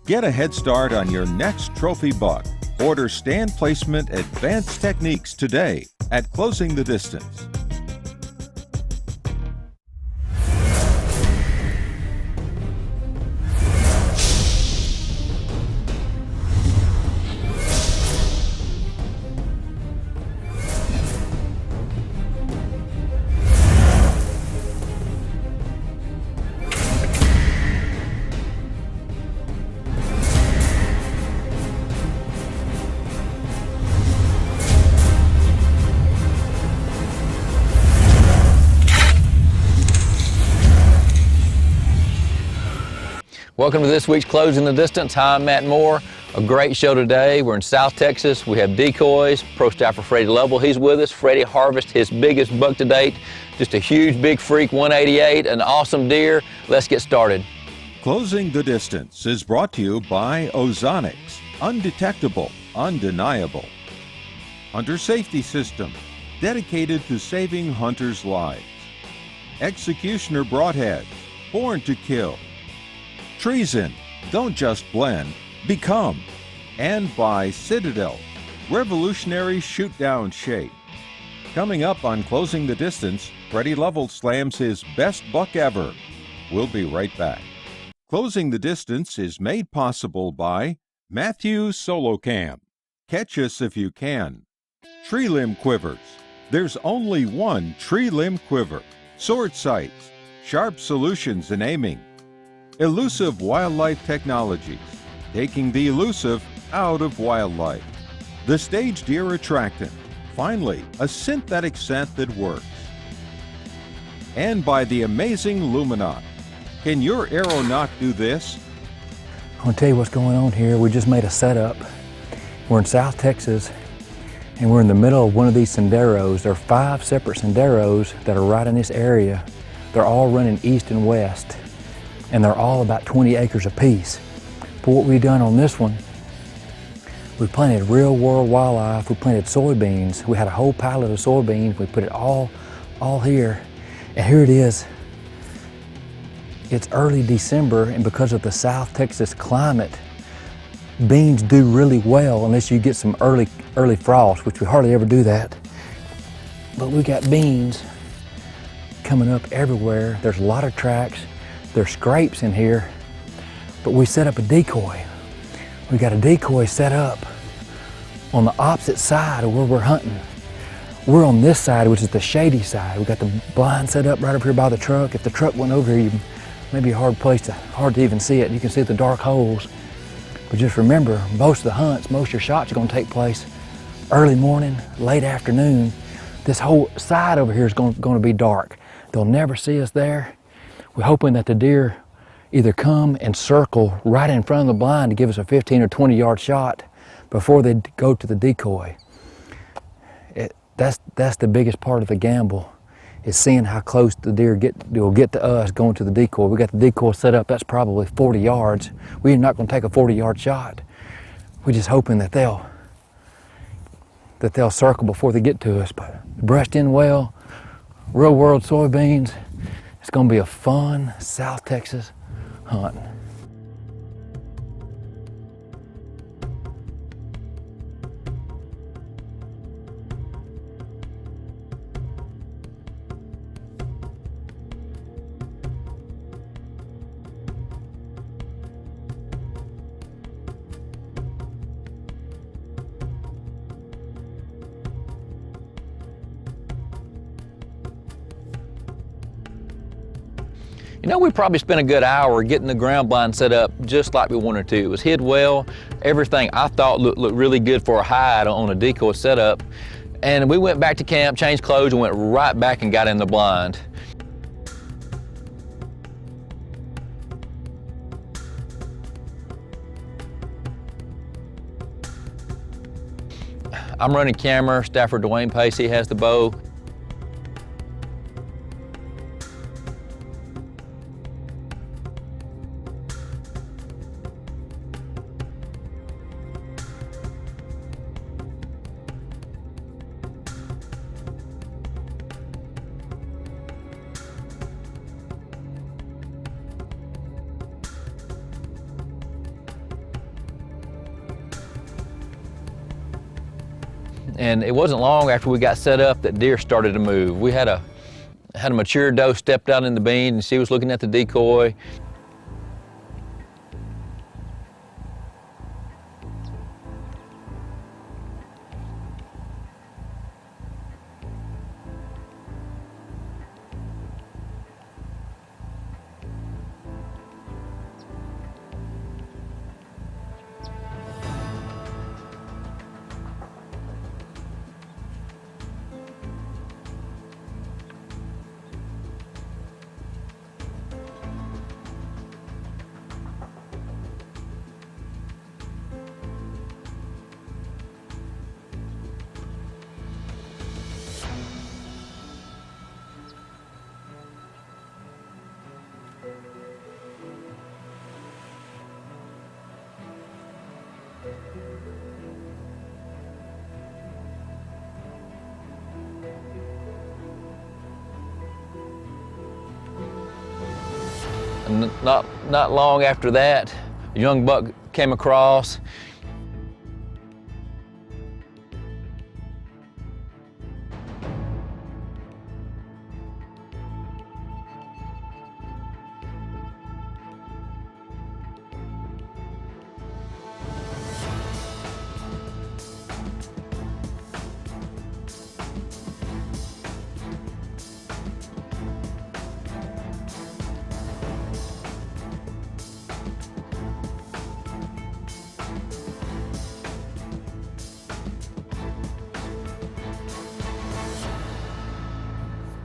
Get a head start on your next trophy buck. Order stand placement advanced techniques today at Closing the Distance. Welcome to this week's Closing the Distance. Hi, I'm Matt Moore. A great show today. We're in South Texas. We have decoys. Pro staffer Freddy Lovell, he's with us. Freddy harvested his biggest buck to date. Just a huge, big freak 188, an awesome deer. Let's get started. Closing the Distance is brought to you by Ozonics. Undetectable, undeniable. Hunter Safety System, dedicated to saving hunters' lives. Executioner Broadheads, born to kill. Treason, don't just blend, become. And by Citadel, revolutionary shoot-down shape. Coming up on Closing the Distance, Freddy Lovell slams his best buck ever. We'll be right back. Closing the Distance is made possible by Matthews Solo Cam. Catch us if you can. Tree limb quivers. There's only one tree limb quiver. Sword sights. Sharp solutions in aiming. Elusive Wildlife Technologies, taking the elusive out of wildlife. The Stage Deer Attractant, finally, a synthetic scent that works. And by the amazing Luminaut. Can your aeronaut do this? I'm gonna tell you what's going on here. We just made a setup. We're in South Texas, and we're in the middle of one of these senderos. There are 5 separate senderos that are right in this area. They're all running east and west, and they're all about 20 acres apiece. But what we've done on this one, we planted real world wildlife. We planted soybeans. We had a whole pallet of soybeans. We put it all here, and here it is. It's early December, and because of the South Texas climate, beans do really well unless you get some early frost, which we hardly ever do that. But we got beans coming up everywhere. There's a lot of tracks. There's scrapes in here, but we set up a decoy. We got a decoy set up on the opposite side of where we're hunting. We're on this side, which is the shady side. We got the blind set up right up here by the truck. If the truck went over here, maybe a hard to even see it. You can see the dark holes. But just remember, most of the hunts, most of your shots are gonna take place early morning, late afternoon. This whole side over here is gonna be dark. They'll never see us there. We're hoping that the deer either come and circle right in front of the blind to give us a 15 or 20 yard shot before they go to the decoy. That's the biggest part of the gamble, is seeing how close the deer will get to us going to the decoy. We got the decoy set up, that's probably 40 yards. We're not gonna take a 40 yard shot. We're just hoping that they'll circle before they get to us. But brushed in well, real world soybeans. It's gonna be a fun South Texas hunt. You know, we probably spent a good hour getting the ground blind set up just like we wanted to. It was hid well. Everything I thought looked really good for a hide on a decoy setup. And we went back to camp, changed clothes, and went right back and got in the blind. I'm running camera. Staffer Dwayne Pacey has the bow. And it wasn't long after we got set up that deer started to move. We had a mature doe stepped out in the bean, and she was looking at the decoy. And not long after that, a young buck came across.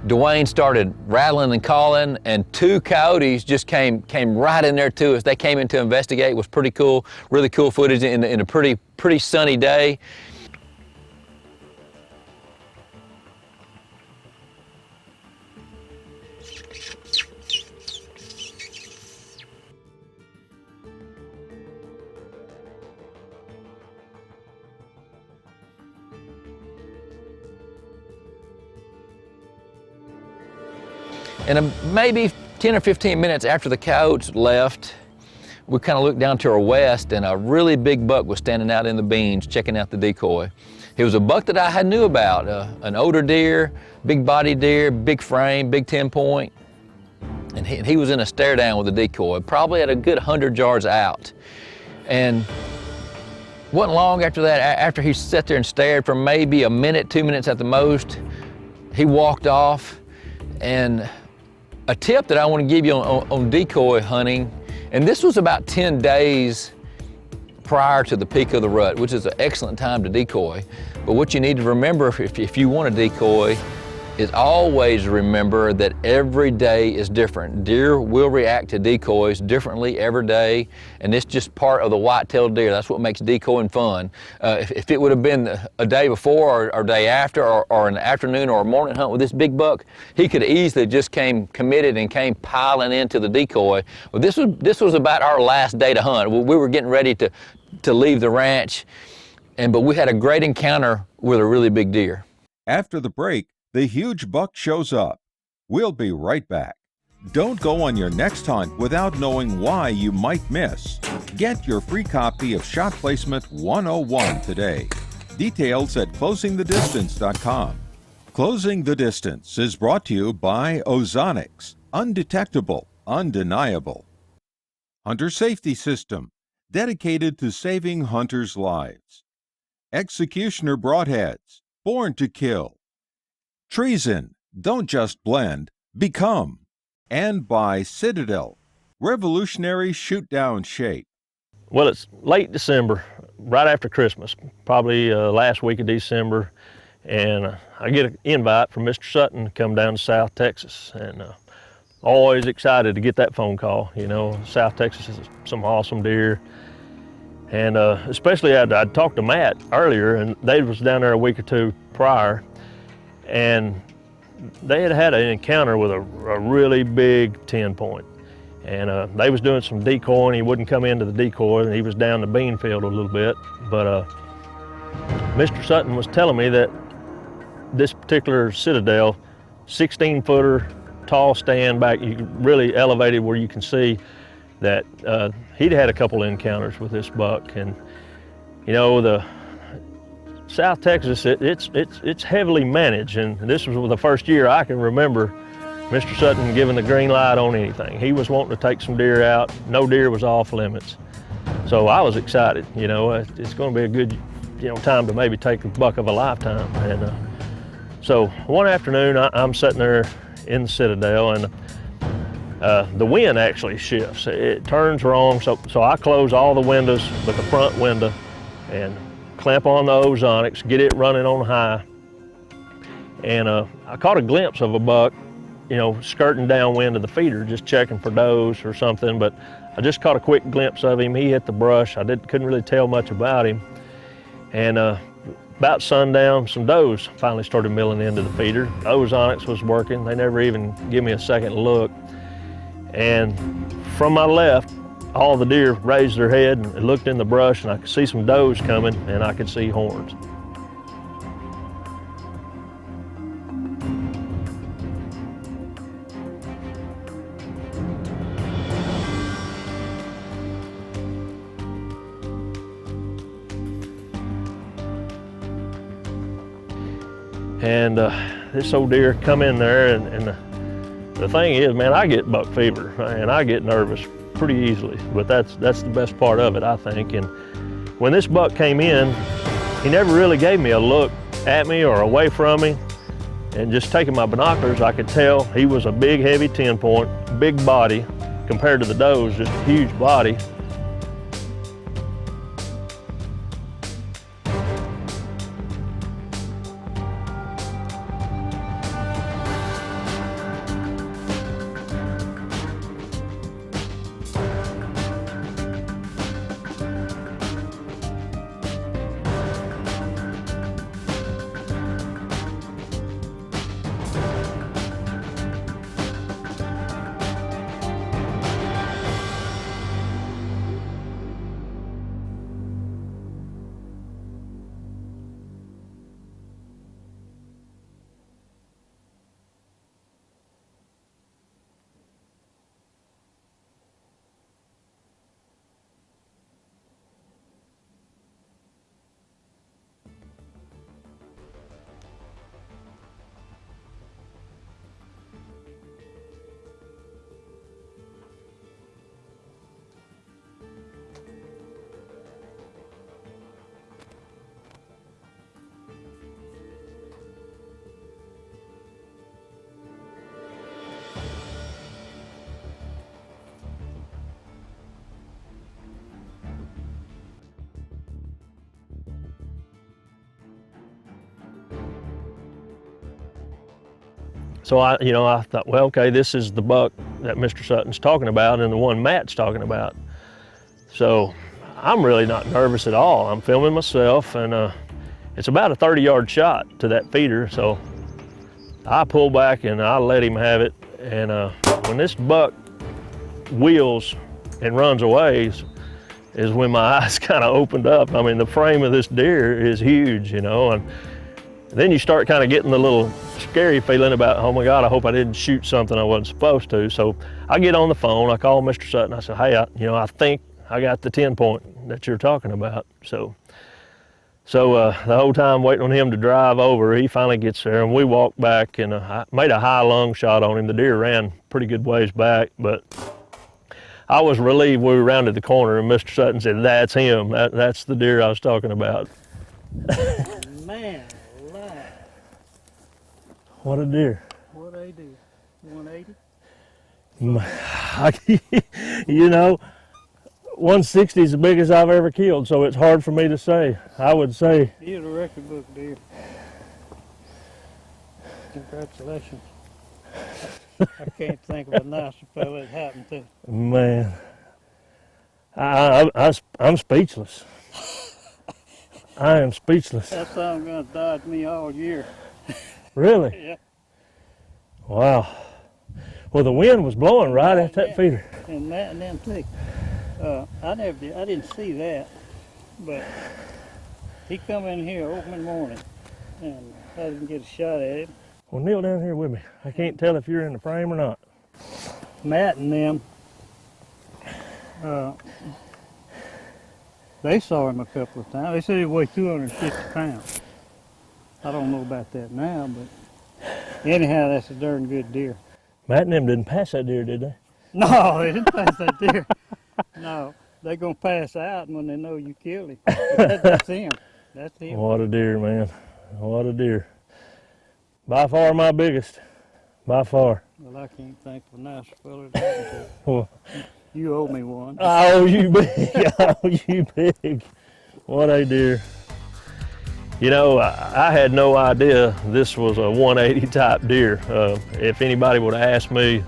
Dwayne started rattling and calling, and two coyotes just came right in there to us. They came in to investigate. It was pretty cool, really cool footage in a pretty sunny day. And maybe 10 or 15 minutes after the coyotes left, we kind of looked down to our west, and a really big buck was standing out in the beans checking out the decoy. He was a buck that I knew about, an older deer, big body deer, big frame, big 10-point. And he was in a stare down with the decoy, probably at a good 100 yards out. And wasn't long after that, after he sat there and stared for maybe a minute, 2 minutes at the most, he walked off. And a tip that I want to give you on decoy hunting, and this was about 10 days prior to the peak of the rut, which is an excellent time to decoy. But what you need to remember if you want to decoy is always remember that every day is different. Deer will react to decoys differently every day, and it's just part of the white-tailed deer. That's what makes decoying fun. If it would have been a day before or day after or an afternoon or a morning hunt with this big buck, he could easily just came committed and came piling into the decoy. Well, this was about our last day to hunt. We were getting ready to leave the ranch, but we had a great encounter with a really big deer. After the break, the huge buck shows up. We'll be right back. Don't go on your next hunt without knowing why you might miss. Get your free copy of Shot Placement 101 today. Details at closingthedistance.com. Closing the Distance is brought to you by Ozonics, undetectable, undeniable. Hunter Safety System, dedicated to saving hunters' lives. Executioner Broadheads, born to kill. Treason, don't just blend, become. And by Citadel, revolutionary shoot-down shape. Well, it's late December, right after Christmas, probably last week of December, and I get an invite from Mr. Sutton to come down to South Texas, and always excited to get that phone call. You know, South Texas is some awesome deer, and especially I'd talked to Matt earlier, and they was down there a week or two prior, and they had an encounter with a really big 10-point. And they was doing some decoying. He wouldn't come into the decoy, and he was down the bean field a little bit. But Mr. Sutton was telling me that this particular Citadel, 16-footer, tall stand back, really elevated where you can see that he'd had a couple encounters with this buck. And you know, South Texas, it's heavily managed, and this was the first year I can remember Mr. Sutton giving the green light on anything. He was wanting to take some deer out. No deer was off limits. So I was excited, you know, it's going to be a good, you know, time to maybe take a buck of a lifetime. And so one afternoon I'm sitting there in the Citadel, and the wind actually shifts. It turns wrong, so I close all the windows but the front window and clamp on the ozonics, get it running on high. And I caught a glimpse of a buck, you know, skirting downwind of the feeder, just checking for does or something, but I just caught a quick glimpse of him. He hit the brush. I couldn't really tell much about him. And about sundown, some does finally started milling into the feeder. Ozonics was working. They never even give me a second look. And from my left, all the deer raised their head and looked in the brush, and I could see some does coming, and I could see horns. And this old deer come in there, and the thing is, man, I get buck fever, and I get nervous pretty easily, but that's the best part of it, I think. And when this buck came in, he never really gave me a look at me or away from me. And just taking my binoculars, I could tell he was a big, heavy 10-point, big body, compared to the does, just a huge body. So I thought, well, okay, this is the buck that Mr. Sutton's talking about and the one Matt's talking about. So I'm really not nervous at all. I'm filming myself, and it's about a 30-yard shot to that feeder. So I pull back and I let him have it. And when this buck wheels and runs away is when my eyes kind of opened up. I mean, the frame of this deer is huge, you know, and then you start kind of getting the little scary feeling about, oh my God, I hope I didn't shoot something I wasn't supposed to. So I get on the phone, I call Mr. Sutton, I said, hey, I think I got the 10-point that you're talking about. So the whole time waiting on him to drive over, he finally gets there, and we walked back, and I made a high lung shot on him. The deer ran pretty good ways back, but I was relieved we rounded the corner, and Mr. Sutton said, that's him. That's the deer I was talking about. Man alive. What a deer. What they do? 180? You know, 160 is the biggest I've ever killed, so it's hard for me to say. I would say. He's a record book deer. Congratulations. I can't think of a nicer fella it happened to. Man, I'm speechless. I am speechless. That song gonna dodge me all year. Really? Yeah. Wow. Well, the wind was blowing right at that feeder. And Matt and them too. I didn't see that, but he come in here open morning, and I didn't get a shot at him. Well, kneel down here with me. I can't tell if you're in the frame or not. Matt and them, they saw him a couple of times. They said he weighed 250 pounds. I don't know about that now, but anyhow, that's a darn good deer. Matt and them didn't pass that deer, did they? No, they didn't pass that deer. No, they're gonna pass out when they know you killed him. That's him. That's him. What a deer, man. What a deer. By far my biggest. By far. Well, I can't think of a nicer fella to talk to. Well, You owe me one. oh, you big. Oh, you big. What a deer. You know, I had no idea this was a 180 type deer. If anybody would have asked me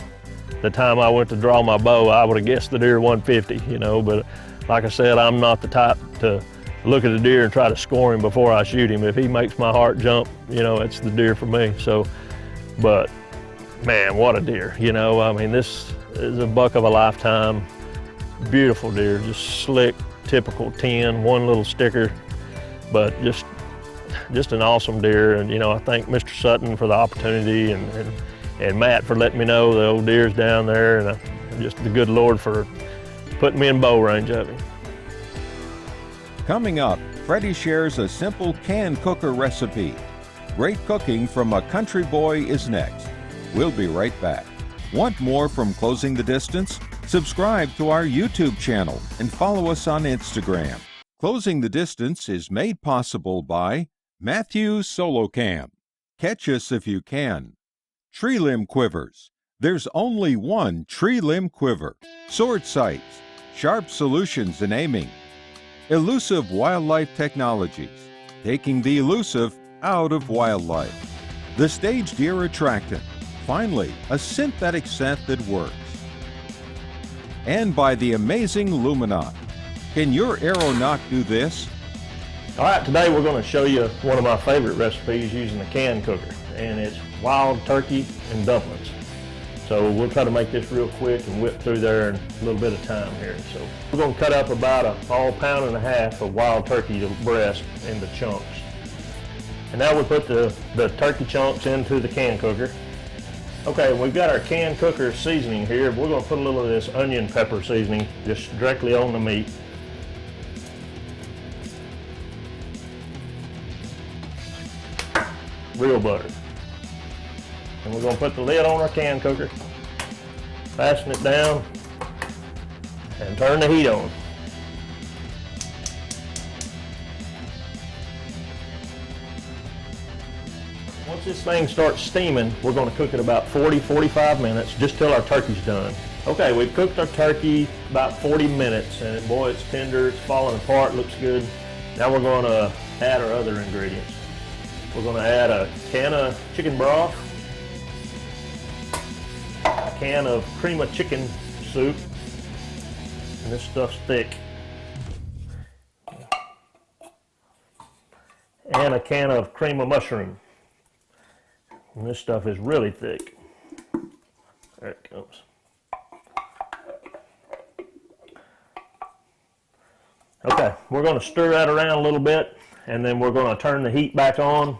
the time I went to draw my bow, I would have guessed the deer 150, you know, but like I said, I'm not the type to look at a deer and try to score him before I shoot him. If he makes my heart jump, you know, it's the deer for me. So, but man, what a deer, you know. I mean, this is a buck of a lifetime. Beautiful deer, just slick, typical 10, one little sticker, but just an awesome deer. And you know, I thank Mr. Sutton for the opportunity and Matt for letting me know the old deer's down there, and just the good Lord for putting me in bow range of him. Coming up, Freddy shares a simple can cooker recipe. Great cooking from a country boy is next. We'll be right back. Want more from Closing the Distance? Subscribe to our YouTube channel and follow us on Instagram. Closing the Distance is made possible by Matthews Solo Cam. Catch us if you can. Tree limb quivers. There's only one tree limb quiver. Sword sights. Sharp solutions in aiming. Elusive Wildlife Technologies. Taking the elusive out of wildlife. The Stage Deer Attractant. Finally, a synthetic scent that works. And by the amazing Luminaut. Can your aeronaut do this? All right, today we're going to show you one of my favorite recipes using a can cooker, and it's wild turkey and dumplings. So we'll try to make this real quick and whip through there in a little bit of time here. So we're going to cut up about a pound and a half of wild turkey breast into chunks. And now we put the turkey chunks into the can cooker. Okay, we've got our can cooker seasoning here. We're going to put a little of this onion pepper seasoning just directly on the meat. Real butter. And we're going to put the lid on our can cooker, fasten it down, and turn the heat on. Once this thing starts steaming, we're going to cook it about 40-45 minutes, just till our turkey's done. Okay, we've cooked our turkey about 40 minutes, and boy, it's tender, it's falling apart, looks good. Now we're going to add our other ingredients. We're going to add a can of chicken broth, a can of cream of chicken soup, and this stuff's thick, and a can of cream of mushroom. And this stuff is really thick. There it comes. Okay, we're going to stir that around a little bit, and then we're going to turn the heat back on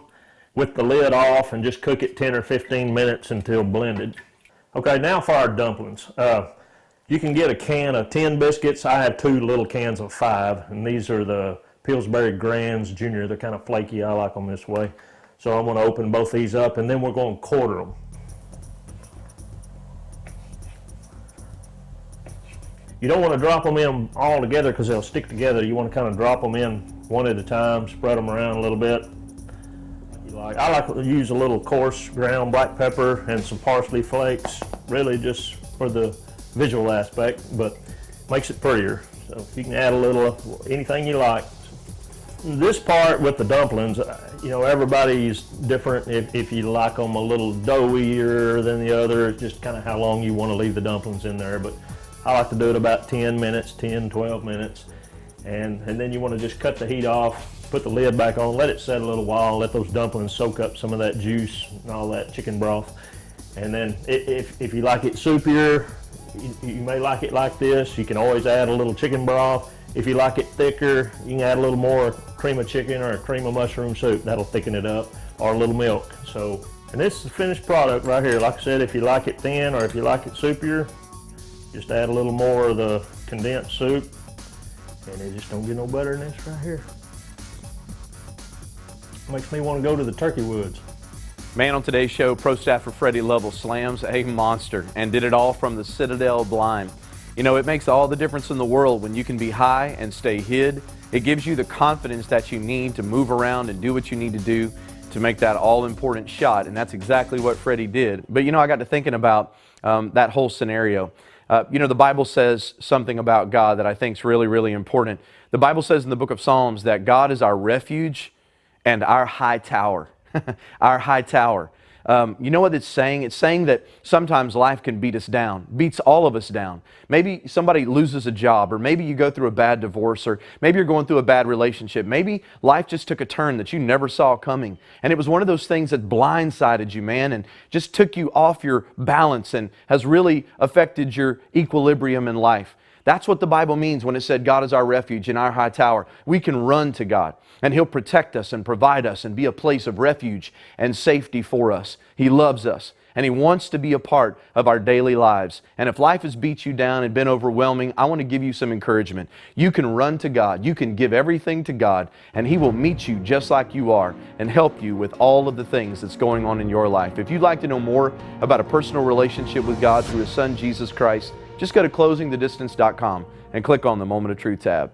with the lid off and just cook it 10 or 15 minutes until blended. Okay, now for our dumplings. You can get a can of 10 biscuits. I have 2 little cans of 5, and these are the Pillsbury Grands Junior. They're kind of flaky. I like them this way. So I'm going to open both these up, and then we're going to quarter them. You don't want to drop them in all together because they'll stick together. You want to kind of drop them in one at a time, spread them around a little bit. I like to use a little coarse ground black pepper and some parsley flakes, really just for the visual aspect, but makes it prettier. So you can add a little of anything you like. This part with the dumplings, you know, everybody's different. If you like them a little doughier than the other, it's just kind of how long you want to leave the dumplings in there. But I like to do it about 10 minutes, 10, 12 minutes. And then you want to just cut the heat off, put the lid back on, let it set a little while, let those dumplings soak up some of that juice and all that chicken broth. And then if you like it soupier, you may like it like this. You can always add a little chicken broth. If you like it thicker, you can add a little more cream of chicken or a cream of mushroom soup. That'll thicken it up, or a little milk. So, and this is the finished product right here. Like I said, if you like it thin or if you like it soupier, just add a little more of the condensed soup, and it just don't get no better than this right here. Makes me want to go to the turkey woods. Man, on today's show, Pro Staffer Freddy Lovell slams a monster and did it all from the Citadel blind. You know, it makes all the difference in the world when you can be high and stay hid. It gives you the confidence that you need to move around and do what you need to do to make that all-important shot, and that's exactly what Freddy did. But you know, I got to thinking about that whole scenario. You know, the Bible says something about God that I think is really, really important. The Bible says in the book of Psalms that God is our refuge and our high tower. Our high tower. You know what it's saying? It's saying that sometimes life can beat us down, beats all of us down. Maybe somebody loses a job, or maybe you go through a bad divorce, or maybe you're going through a bad relationship. Maybe life just took a turn that you never saw coming. And it was one of those things that blindsided you, man, and just took you off your balance and has really affected your equilibrium in life. That's what the Bible means when it said God is our refuge and our high tower. We can run to God, and He'll protect us and provide us and be a place of refuge and safety for us. He loves us, and He wants to be a part of our daily lives. And if life has beat you down and been overwhelming, I want to give you some encouragement. You can run to God. You can give everything to God, and He will meet you just like you are and help you with all of the things that's going on in your life. If you'd like to know more about a personal relationship with God through His Son, Jesus Christ, just go to closingthedistance.com and click on the Moment of Truth tab.